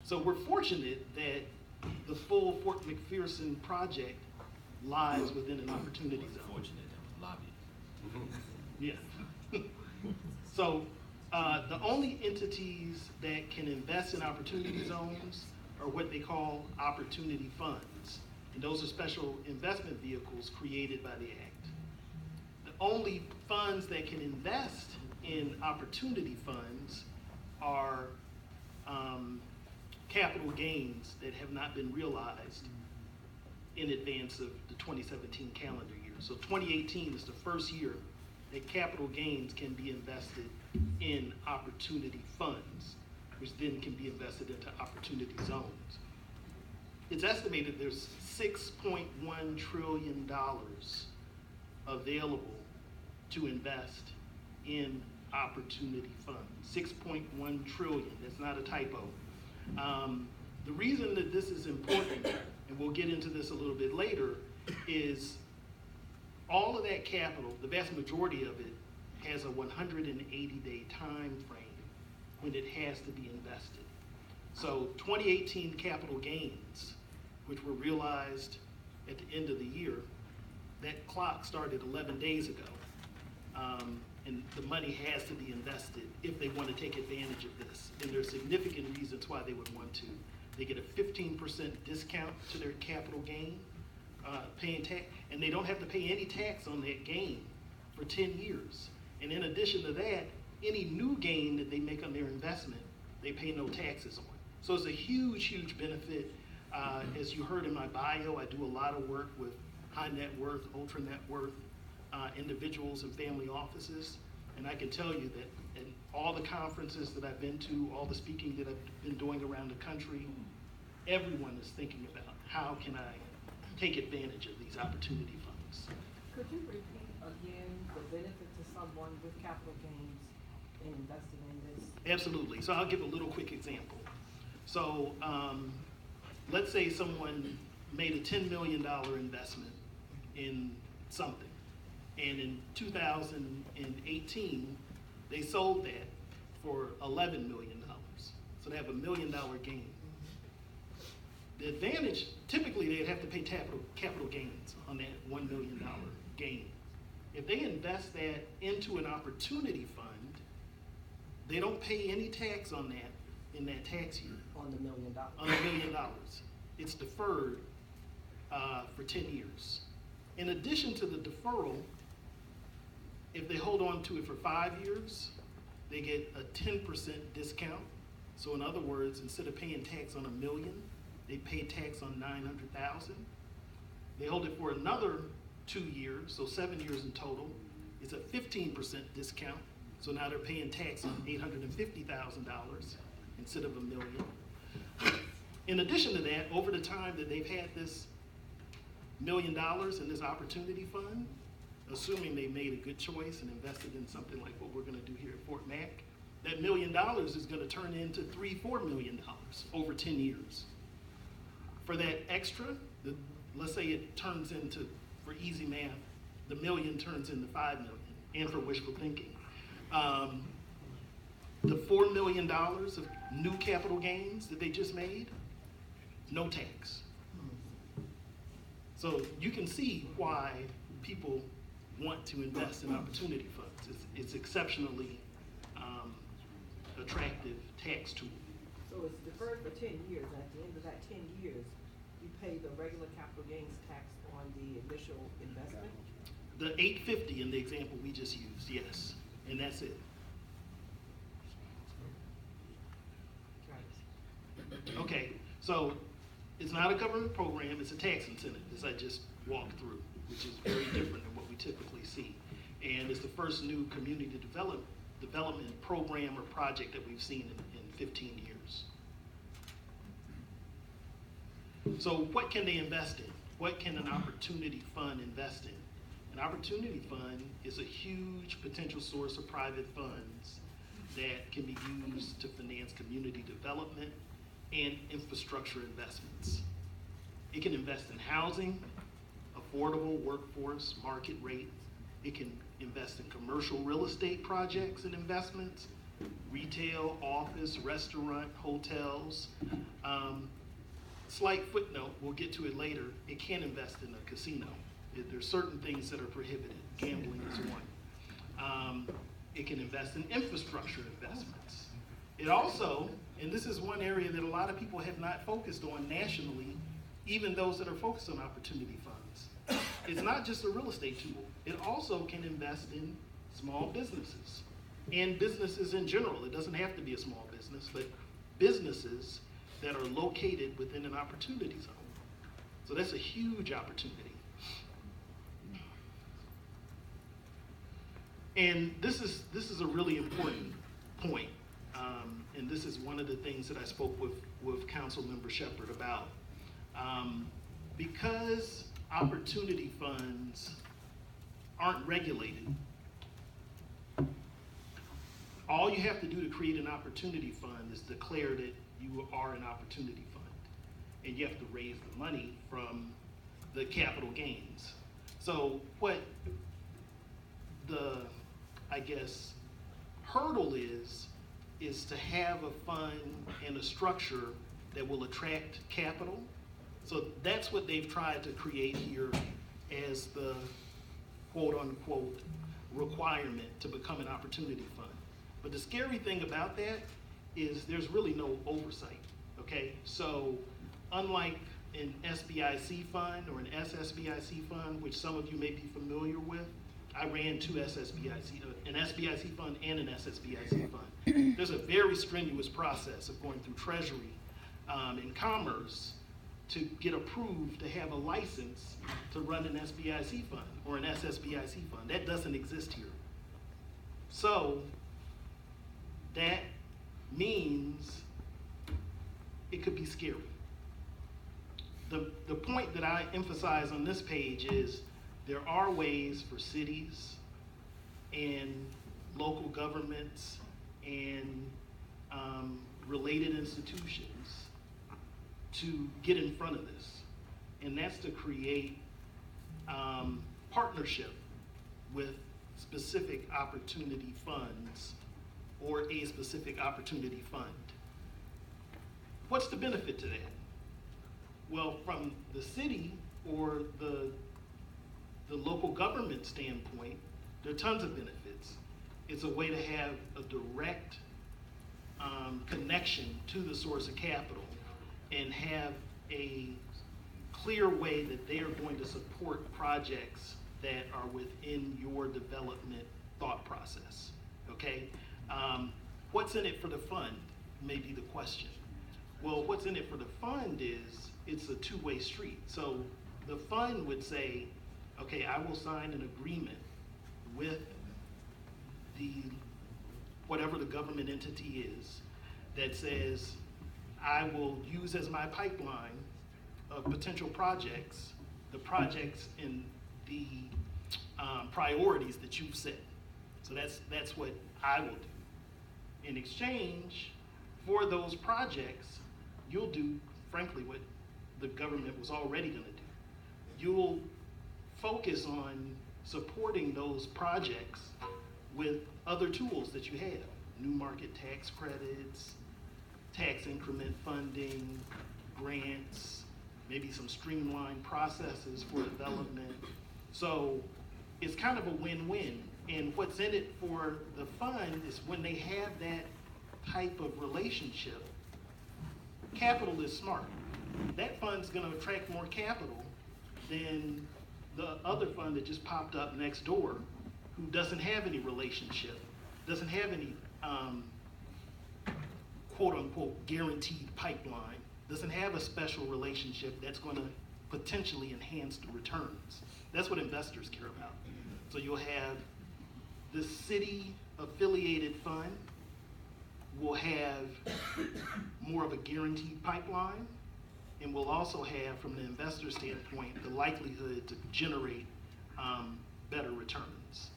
So we're fortunate that the full Fort McPherson project lies within an opportunity zone. Fortunate that was lobbied. Yeah. So the only entities that can invest in opportunity zones are what they call opportunity funds. And those are special investment vehicles created by the Act. The only funds that can invest in opportunity funds are capital gains that have not been realized in advance of the 2017 calendar year. So 2018 is the first year that capital gains can be invested in opportunity funds, which then can be invested into opportunity zones. It's estimated there's $6.1 trillion available to invest in opportunity funds. 6.1 trillion, that's not a typo. The reason that this is important, and we'll get into this a little bit later, is all of that capital, the vast majority of it, has a 180-day time frame when it has to be invested. So 2018 capital gains, which were realized at the end of the year, that clock started 11 days ago. And the money has to be invested if they want to take advantage of this. And there are significant reasons why they would want to. They get a 15% discount to their capital gain, paying tax, and they don't have to pay any tax on that gain for 10 years. And in addition to that, any new gain that they make on their investment, they pay no taxes on. So it's a huge, huge benefit. As you heard in my bio, I do a lot of work with high net worth, ultra net worth individuals and family offices. And I can tell you that in all the conferences that I've been to, all the speaking that I've been doing around the country, everyone is thinking about how can I take advantage of these opportunity funds. Could you repeat again the benefit to someone with capital gains in investing in this? Absolutely. So I'll give a little quick example. So let's say someone made a $10 million investment in something. And in 2018, they sold that for $11 million. So they have $1 million gain. The advantage, typically they'd have to pay capital gains on that $1 million gain. If they invest that into an opportunity fund, they don't pay any tax on that in that tax year. On the $1 million. On the $1 million. It's deferred for 10 years. In addition to the deferral, if they hold on to it for 5 years, they get a 10% discount. So in other words, instead of paying tax on $1 million, they pay tax on $900,000. They hold it for another 2 years, so 7 years in total. It's a 15% discount. So now they're paying tax on $850,000 instead of $1 million. In addition to that, over the time that they've had this $1 million in this opportunity fund, assuming they made a good choice and invested in something like what we're going to do here at Fort Mac, that $1 million is going to turn into $3-4 million over 10 years. For that extra, let's say it turns into, for easy math, the $1 million turns into $5 million, and for wishful thinking. The $4 million of new capital gains that they just made, no tax. So you can see why people want to invest in opportunity funds. It's exceptionally attractive tax tool. So it's deferred for 10 years. At the end of that 10 years, you pay the regular capital gains tax on the initial investment? The $850 in the example we just used, yes, and that's it. Okay, so it's not a government program, it's a tax incentive, as I just walked through, which is very different than what we typically see. And it's the first new community development program or project that we've seen in 15 years. So what can they invest in? What can an opportunity fund invest in? An opportunity fund is a huge potential source of private funds that can be used to finance community development and infrastructure investments. It can invest in housing, affordable workforce, market rate. It can invest in commercial real estate projects and investments, retail, office, restaurant, hotels. slight footnote, we'll get to it later, it can invest in a casino. There's certain things that are prohibited. Gambling is one. It can invest in infrastructure investments. It also, and this is one area that a lot of people have not focused on nationally, even those that are focused on opportunity funds. It's not just a real estate tool. It also can invest in small businesses and businesses in general. It doesn't have to be a small business, but businesses that are located within an opportunity zone. So that's a huge opportunity. And this is a really important point. And this is one of the things that I spoke with Councilmember Shepherd about. Because opportunity funds aren't regulated, all you have to do to create an opportunity fund is declare that you are an opportunity fund. And you have to raise the money from the capital gains. So what the, I guess, hurdle is to have a fund and a structure that will attract capital. So that's what they've tried to create here as the quote unquote requirement to become an opportunity fund. But the scary thing about that is there's really no oversight, okay? So unlike an SBIC fund or an SSBIC fund, which some of you may be familiar with, I ran two SSBIC, an SBIC fund and an SSBIC fund. There's a very strenuous process of going through Treasury and Commerce to get approved to have a license to run an SBIC fund or an SSBIC fund. That doesn't exist here. So that means it could be scary. The point that I emphasize on this page is there are ways for cities and local governments and related institutions to get in front of this. And that's to create partnership with specific opportunity funds or a specific opportunity fund. What's the benefit to that? Well, from the city or the local government standpoint, there are tons of benefits. It's a way to have a direct connection to the source of capital and have a clear way that they are going to support projects that are within your development thought process, okay? What's in it for the fund may be the question. Well, what's in it for the fund is it's a two-way street. So the fund would say, okay, I will sign an agreement with whatever the government entity is that says, I will use as my pipeline of potential projects, the projects and the priorities that you've set. So that's what I will do. In exchange for those projects, you'll do, frankly, what the government was already gonna do. You'll focus on supporting those projects with other tools that you have. New market tax credits, tax increment funding, grants, maybe some streamlined processes for development. So it's kind of a win-win. And what's in it for the fund is when they have that type of relationship, capital is smart. That fund's gonna attract more capital than the other fund that just popped up next door who doesn't have any relationship, doesn't have any quote unquote guaranteed pipeline, doesn't have a special relationship that's gonna potentially enhance the returns. That's what investors care about. So you'll have the city affiliated fund will have more of a guaranteed pipeline, and will also have, from the investor standpoint, the likelihood to generate better returns.